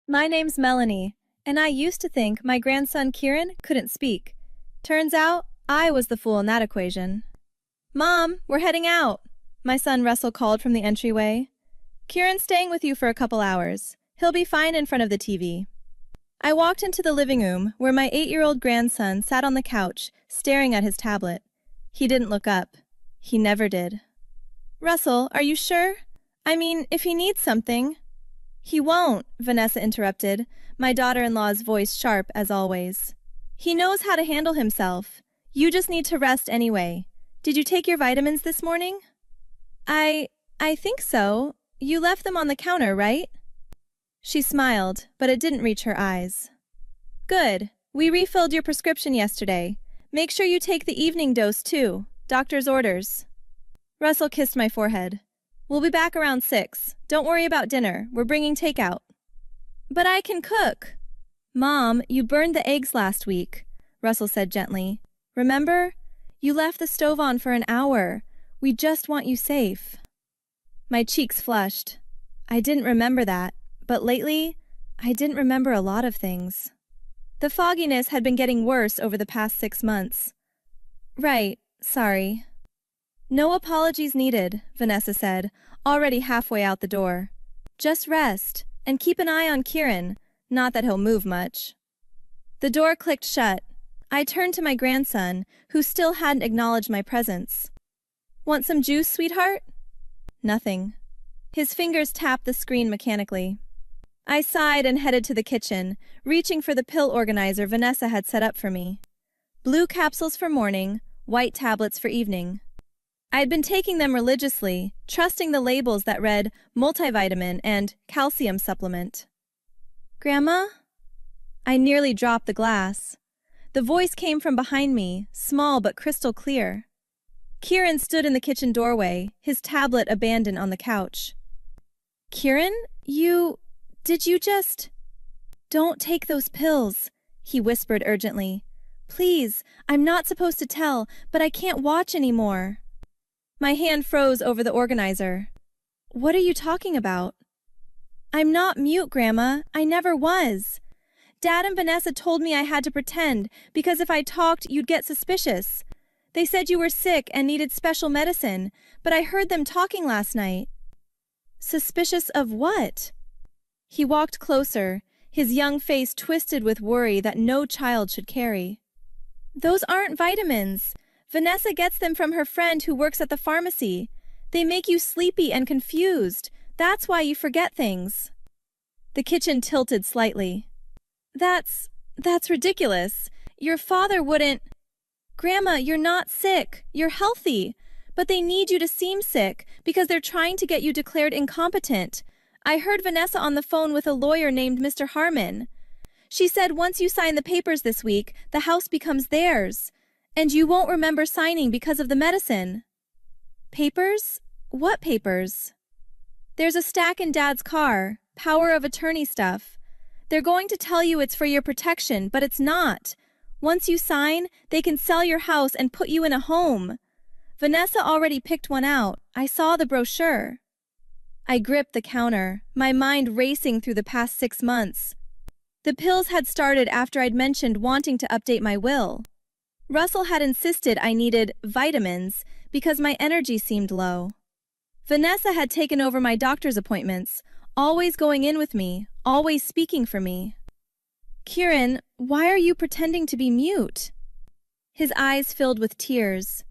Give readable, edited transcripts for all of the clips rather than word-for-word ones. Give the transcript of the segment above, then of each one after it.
My name's Melanie, and I used to think my grandson Kieran couldn't speak. Turns out, I was the fool in that equation. Mom, we're heading out, my son Russell called from the entryway. Kieran's staying with you for a couple hours. He'll be fine in front of the TV. I walked into the living room where my 8-year-old grandson sat on the couch, staring at his tablet. He didn't look up. He never did. Russell, are you sure? I mean, if he needs something. He won't, Vanessa interrupted, my daughter-in-law's voice sharp as always. He knows how to handle himself. You just need to rest anyway. Did you take your vitamins this morning? I think so. You left them on the counter, right? She smiled, but it didn't reach her eyes. Good. We refilled your prescription yesterday. Make sure you take the evening dose too. Doctor's orders. Russell kissed my forehead. We'll be back around 6. Don't worry about dinner. We're bringing takeout. But I can cook. Mom, you burned the eggs last week, Russell said gently. Remember? You left the stove on for an hour. We just want you safe. My cheeks flushed. I didn't remember that, but lately, I didn't remember a lot of things. The fogginess had been getting worse over the past 6 months. Right, sorry. No apologies needed, Vanessa said, already halfway out the door. Just rest, and keep an eye on Kieran, not that he'll move much. The door clicked shut. I turned to my grandson, who still hadn't acknowledged my presence. Want some juice, sweetheart? Nothing. His fingers tapped the screen mechanically. I sighed and headed to the kitchen, reaching for the pill organizer Vanessa had set up for me. Blue capsules for morning, white tablets for evening. I had been taking them religiously, trusting the labels that read multivitamin and calcium supplement. Grandma? I nearly dropped the glass. The voice came from behind me, small but crystal clear. Kieran stood in the kitchen doorway, his tablet abandoned on the couch. Kieran, did you just... Don't take those pills, he whispered urgently. Please, I'm not supposed to tell, but I can't watch anymore. My hand froze over the organizer. What are you talking about? I'm not mute, Grandma. I never was. Dad and Vanessa told me I had to pretend, because if I talked, you'd get suspicious. They said you were sick and needed special medicine, but I heard them talking last night. Suspicious of what? He walked closer, his young face twisted with worry that no child should carry. Those aren't vitamins. Vanessa gets them from her friend who works at the pharmacy. They make you sleepy and confused. That's why you forget things. The kitchen tilted slightly. That's ridiculous. Your father wouldn't... Grandma, you're not sick. You're healthy. But they need you to seem sick because they're trying to get you declared incompetent. I heard Vanessa on the phone with a lawyer named Mr. Harmon. She said once you sign the papers this week, the house becomes theirs. And you won't remember signing because of the medicine. Papers? What papers? There's a stack in Dad's car, power of attorney stuff. They're going to tell you it's for your protection, but it's not. Once you sign, they can sell your house and put you in a home. Vanessa already picked one out. I saw the brochure. I gripped the counter, my mind racing through the past 6 months. The pills had started after I'd mentioned wanting to update my will. Russell had insisted I needed vitamins because my energy seemed low. Vanessa had taken over my doctor's appointments, always going in with me, always speaking for me. Kieran, why are you pretending to be mute? His eyes filled with tears.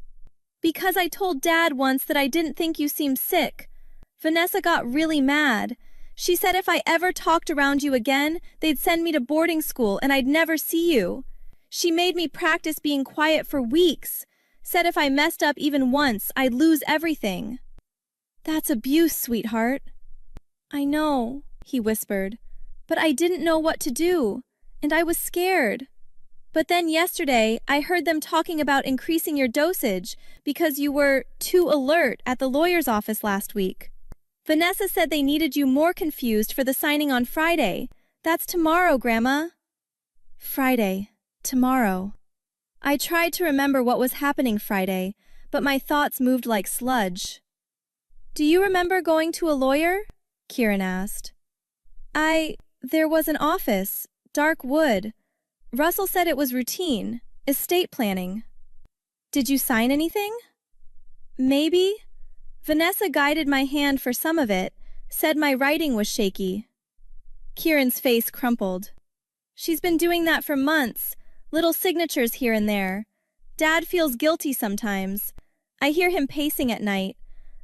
Because I told Dad once that I didn't think you seemed sick. Vanessa got really mad. She said if I ever talked around you again, they'd send me to boarding school and I'd never see you. She made me practice being quiet for weeks. Said if I messed up even once, I'd lose everything. That's abuse, sweetheart. I know, he whispered, but I didn't know what to do, and I was scared. But then yesterday, I heard them talking about increasing your dosage because you were too alert at the lawyer's office last week. Vanessa said they needed you more confused for the signing on Friday. That's tomorrow, Grandma. Friday. Tomorrow. I tried to remember what was happening Friday, but my thoughts moved like sludge. Do you remember going to a lawyer? Kieran asked. There was an office, dark wood. Russell said it was routine, estate planning. Did you sign anything? Maybe. Vanessa guided my hand for some of it, said my writing was shaky. Kieran's face crumpled. She's been doing that for months, little signatures here and there. Dad feels guilty sometimes. I hear him pacing at night.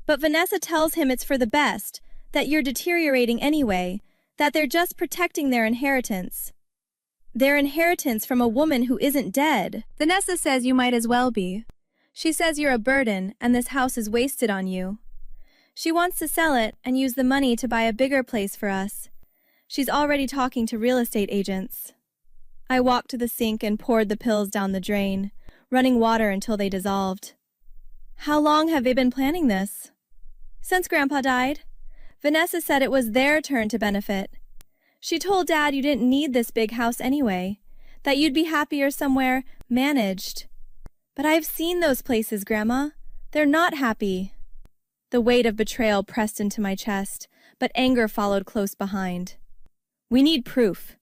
But Vanessa tells him it's for the best, that you're deteriorating anyway, that they're just protecting their inheritance. Their inheritance from a woman who isn't dead. Vanessa says you might as well be. She says you're a burden and this house is wasted on you. She wants to sell it and use the money to buy a bigger place for us. She's already talking to real estate agents. I walked to the sink and poured the pills down the drain, running water until they dissolved. How long have they been planning this? Since Grandpa died. Vanessa said it was their turn to benefit. She told Dad you didn't need this big house anyway, that you'd be happier somewhere managed. But I've seen those places, Grandma. They're not happy. The weight of betrayal pressed into my chest, but anger followed close behind. We need proof.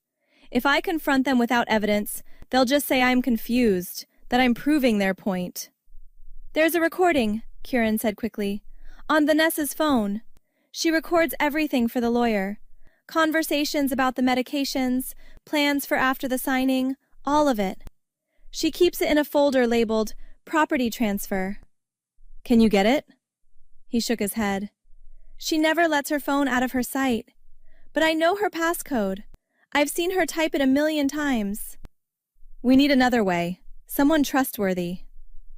If I confront them without evidence, they'll just say I'm confused, that I'm proving their point. There's a recording, Kieran said quickly, on Vanessa's phone. She records everything for the lawyer. Conversations about the medications, plans for after the signing, all of it. She keeps it in a folder labeled Property Transfer. Can you get it? He shook his head. She never lets her phone out of her sight. But I know her passcode. I've seen her type it 1,000,000 times. We need another way. Someone trustworthy.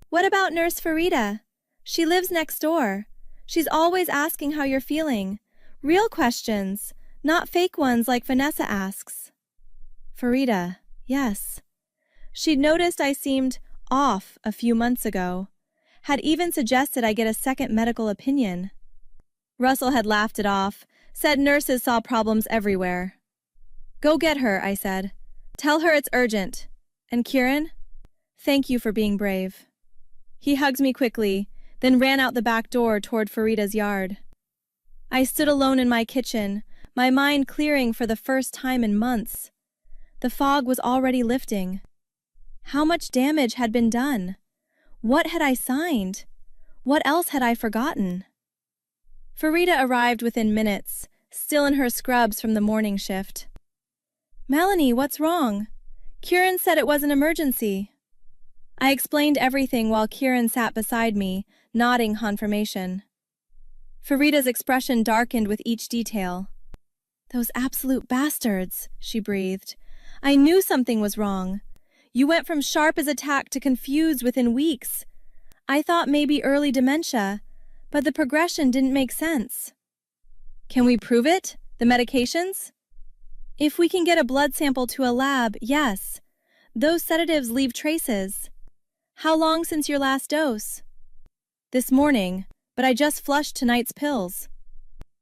What about Nurse Farida? She lives next door. She's always asking how you're feeling. Real questions, not fake ones like Vanessa asks. Farida, yes. She'd noticed I seemed off a few months ago. Had even suggested I get a second medical opinion. Russell had laughed it off, said nurses saw problems everywhere. Go get her, I said. Tell her it's urgent. And Kieran? Thank you for being brave. He hugged me quickly, then ran out the back door toward Farida's yard. I stood alone in my kitchen, my mind clearing for the first time in months. The fog was already lifting. How much damage had been done? What had I signed? What else had I forgotten? Farida arrived within minutes, still in her scrubs from the morning shift. Melanie, what's wrong? Kieran said it was an emergency. I explained everything while Kieran sat beside me, nodding confirmation. Farida's expression darkened with each detail. Those absolute bastards, she breathed. I knew something was wrong. You went from sharp as a tack to confused within weeks. I thought maybe early dementia, but the progression didn't make sense. Can we prove it? The medications? If we can get a blood sample to a lab, yes. Those sedatives leave traces. How long since your last dose? This morning, but I just flushed tonight's pills.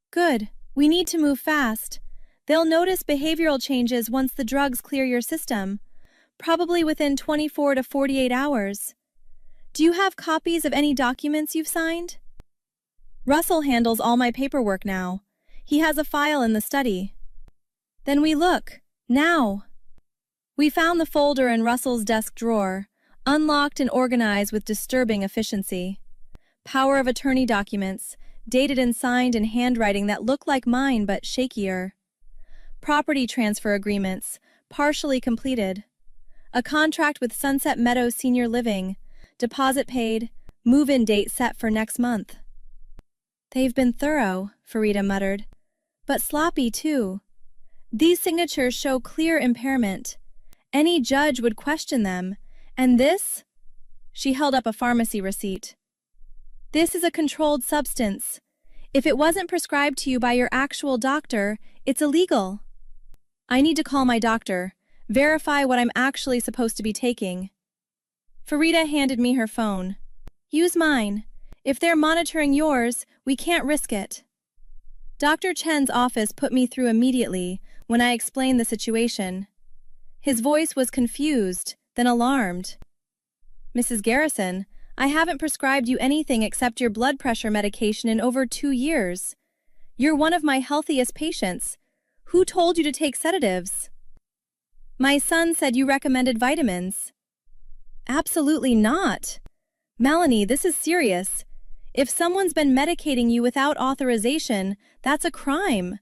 Good. We need to move fast. They'll notice behavioral changes once the drugs clear your system, probably within 24 to 48 hours. Do you have copies of any documents you've signed? Russell handles all my paperwork now. He has a file in the study. Then we look. Now. We found the folder in Russell's desk drawer, unlocked and organized with disturbing efficiency. Power of attorney documents, dated and signed in handwriting that looked like mine but shakier. Property transfer agreements, partially completed. A contract with Sunset Meadows Senior Living, deposit paid, move-in date set for next month. They've been thorough, Farida muttered, but sloppy too. These signatures show clear impairment. Any judge would question them, and this? She held up a pharmacy receipt. This is a controlled substance. If it wasn't prescribed to you by your actual doctor, it's illegal. I need to call my doctor, verify what I'm actually supposed to be taking. Farida handed me her phone. Use mine. If they're monitoring yours, we can't risk it. Dr. Chen's office put me through immediately when I explained the situation. His voice was confused, then alarmed. Mrs. Garrison, I haven't prescribed you anything except your blood pressure medication in over 2 years. You're one of my healthiest patients. Who told you to take sedatives? My son said you recommended vitamins. Absolutely not. Melanie, this is serious. If someone's been medicating you without authorization, that's a crime.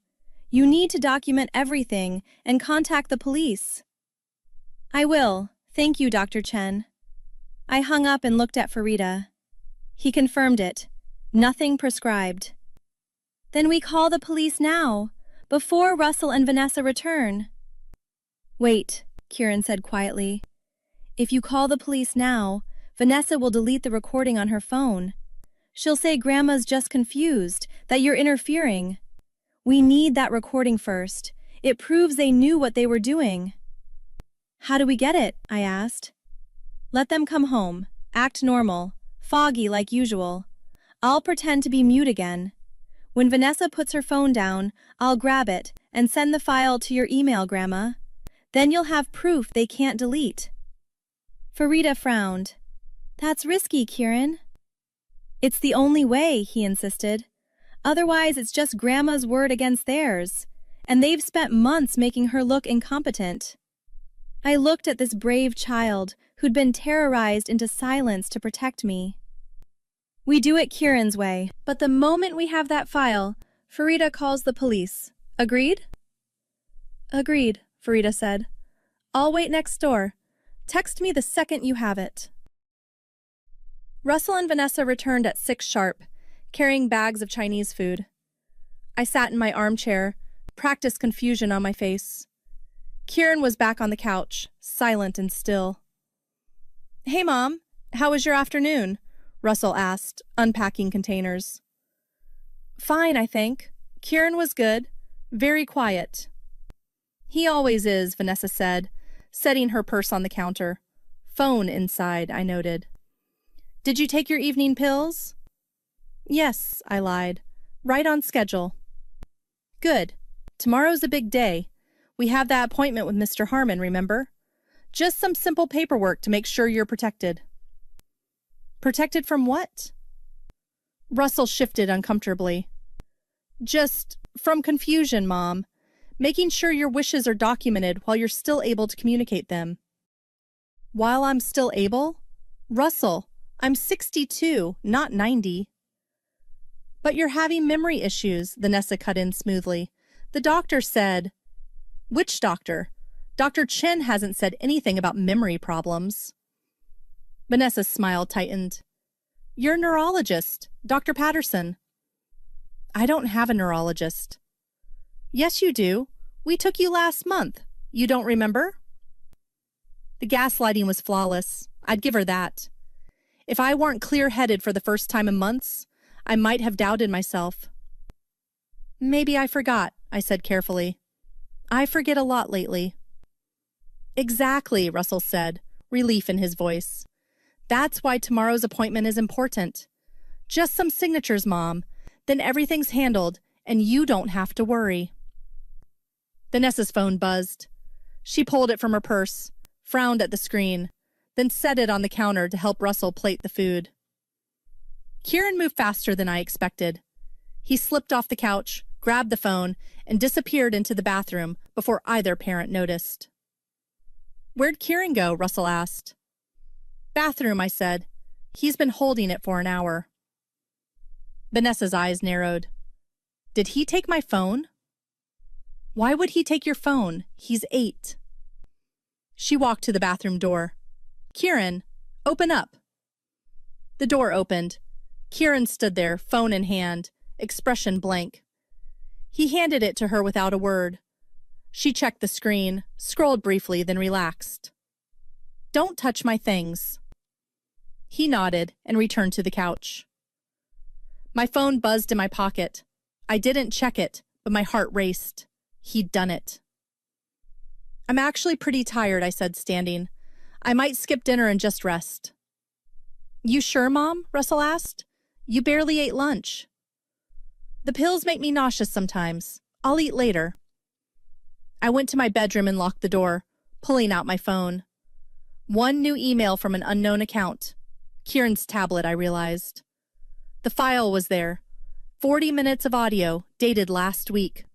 You need to document everything and contact the police. I will. Thank you, Dr. Chen. I hung up and looked at Farida. He confirmed it. Nothing prescribed. Then we call the police now, before Russell and Vanessa return. Wait, Kieran said quietly. If you call the police now, Vanessa will delete the recording on her phone. She'll say Grandma's just confused, that you're interfering. We need that recording first. It proves they knew what they were doing. How do we get it? I asked. Let them come home, act normal, foggy like usual. I'll pretend to be mute again. When Vanessa puts her phone down, I'll grab it and send the file to your email, Grandma. Then you'll have proof they can't delete. Farida frowned. That's risky, Kieran. It's the only way, he insisted. Otherwise, it's just Grandma's word against theirs, and they've spent months making her look incompetent. I looked at this brave child who'd been terrorized into silence to protect me. We do it Kieran's way, but the moment we have that file, Farida calls the police. Agreed? Agreed, Farida said. I'll wait next door. Text me the second you have it. Russell and Vanessa returned at 6 sharp, carrying bags of Chinese food. I sat in my armchair, practiced confusion on my face. Kieran was back on the couch, silent and still. Hey, Mom, how was your afternoon? Russell asked, unpacking containers. Fine, I think. Kieran was good, very quiet. He always is, Vanessa said, setting her purse on the counter. Phone inside, I noted. Did you take your evening pills? Yes, I lied. Right on schedule. Good. Tomorrow's a big day. We have that appointment with Mr. Harmon, remember? Just some simple paperwork to make sure you're protected. Protected from what? Russell shifted uncomfortably. Just from confusion, Mom. Making sure your wishes are documented while you're still able to communicate them. While I'm still able? Russell, I'm 62, not 90. But you're having memory issues, Vanessa cut in smoothly. The doctor said... Which doctor? Dr. Chen hasn't said anything about memory problems. Vanessa's smile tightened. You're a neurologist, Dr. Patterson. I don't have a neurologist. Yes, you do. We took you last month. You don't remember? The gaslighting was flawless. I'd give her that. If I weren't clear-headed for the first time in months, I might have doubted myself. Maybe I forgot, I said carefully. I forget a lot lately. Exactly, Russell said, relief in his voice. That's why tomorrow's appointment is important. Just some signatures, Mom. Then everything's handled, and you don't have to worry. Vanessa's phone buzzed. She pulled it from her purse, frowned at the screen, then set it on the counter to help Russell plate the food. Kieran moved faster than I expected. He slipped off the couch, grabbed the phone, and disappeared into the bathroom before either parent noticed. Where'd Kieran go? Russell asked. Bathroom, I said. He's been holding it for an hour. Vanessa's eyes narrowed. Did he take my phone? Why would he take your phone? He's 8. She walked to the bathroom door. Kieran, open up. The door opened. Kieran stood there, phone in hand, expression blank. He handed it to her without a word. She checked the screen, scrolled briefly, then relaxed. Don't touch my things. He nodded and returned to the couch. My phone buzzed in my pocket. I didn't check it, but my heart raced. He'd done it. I'm actually pretty tired, I said, standing. I might skip dinner and just rest. You sure, Mom? Russell asked. You barely ate lunch. The pills make me nauseous sometimes. I'll eat later. I went to my bedroom and locked the door, pulling out my phone. One new email from an unknown account. Kieran's tablet, I realized. The file was there. 40 minutes of audio, dated last week.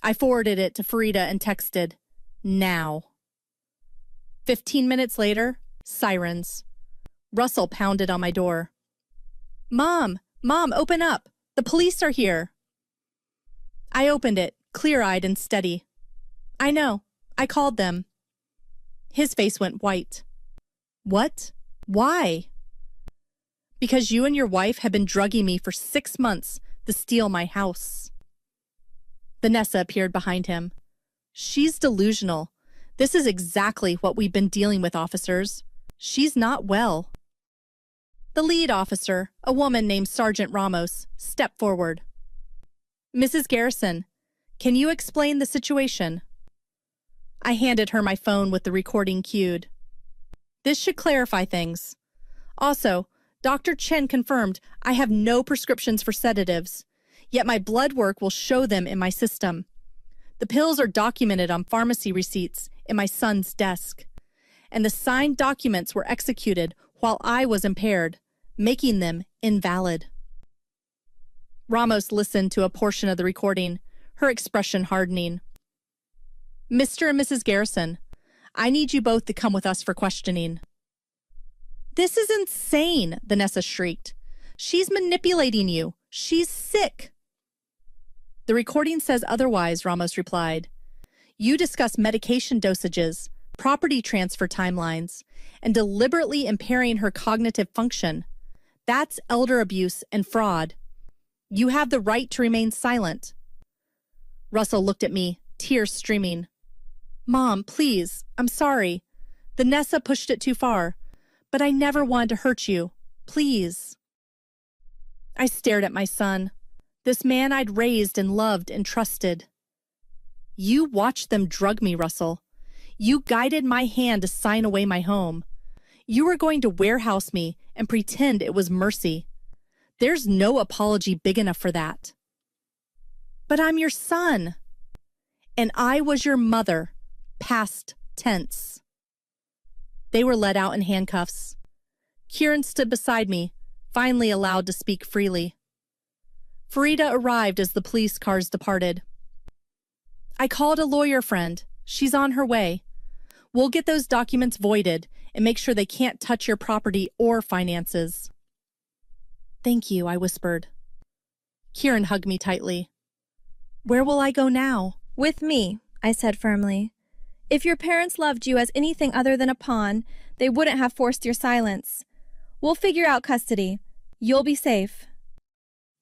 I forwarded it to Farida and texted, "Now." 15 minutes later, sirens. Russell pounded on my door. Mom, open up. The police are here." I opened it, clear-eyed and steady. "I know. I called them." His face went white. "What? Why?" "Because you and your wife have been drugging me for 6 months to steal my house." Vanessa appeared behind him. "She's delusional. This is exactly what we've been dealing with, officers. She's not well." The lead officer, a woman named Sergeant Ramos, stepped forward. "Mrs. Garrison, can you explain the situation?" I handed her my phone with the recording cued. "This should clarify things. Also, Dr. Chen confirmed I have no prescriptions for sedatives, yet my blood work will show them in my system. The pills are documented on pharmacy receipts in my son's desk, and the signed documents were executed while I was impaired, making them invalid." Ramos listened to a portion of the recording, her expression hardening. "Mr. and Mrs. Garrison, I need you both to come with us for questioning." "This is insane," Vanessa shrieked. "She's manipulating you. She's sick." "The recording says otherwise," Ramos replied. "You discuss medication dosages, property transfer timelines, and deliberately impairing her cognitive function. That's elder abuse and fraud. You have the right to remain silent." Russell looked at me, tears streaming. "Mom, please, I'm sorry. Vanessa pushed it too far, but I never wanted to hurt you. Please." I stared at my son, this man I'd raised and loved and trusted. "You watched them drug me, Russell. You guided my hand to sign away my home. You were going to warehouse me and pretend it was mercy. There's no apology big enough for that." "But I'm your son." "And I was your mother, past tense." They were led out in handcuffs. Kieran stood beside me, finally allowed to speak freely. Farida arrived as the police cars departed. "I called a lawyer friend. She's on her way. We'll get those documents voided and make sure they can't touch your property or finances." "Thank you," I whispered. Kieran hugged me tightly. "Where will I go now?" "With me," I said firmly. "If your parents loved you as anything other than a pawn, they wouldn't have forced your silence. We'll figure out custody. You'll be safe."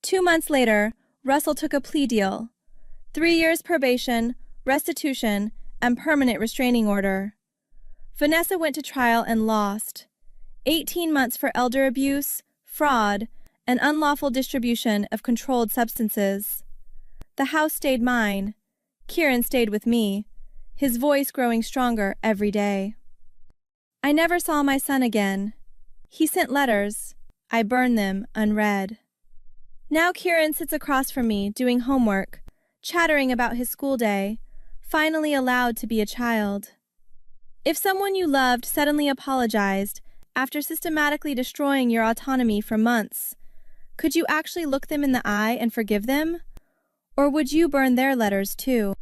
2 months later, Russell took a plea deal. 3 years probation, restitution, and permanent restraining order. Vanessa went to trial and lost. 18 months for elder abuse, fraud, and unlawful distribution of controlled substances. The house stayed mine. Kieran stayed with me, his voice growing stronger every day. I never saw my son again. He sent letters. I burned them unread. Now Kieran sits across from me doing homework, chattering about his school day, finally allowed to be a child. If someone you loved suddenly apologized after systematically destroying your autonomy for months, could you actually look them in the eye and forgive them? Or would you burn their letters too?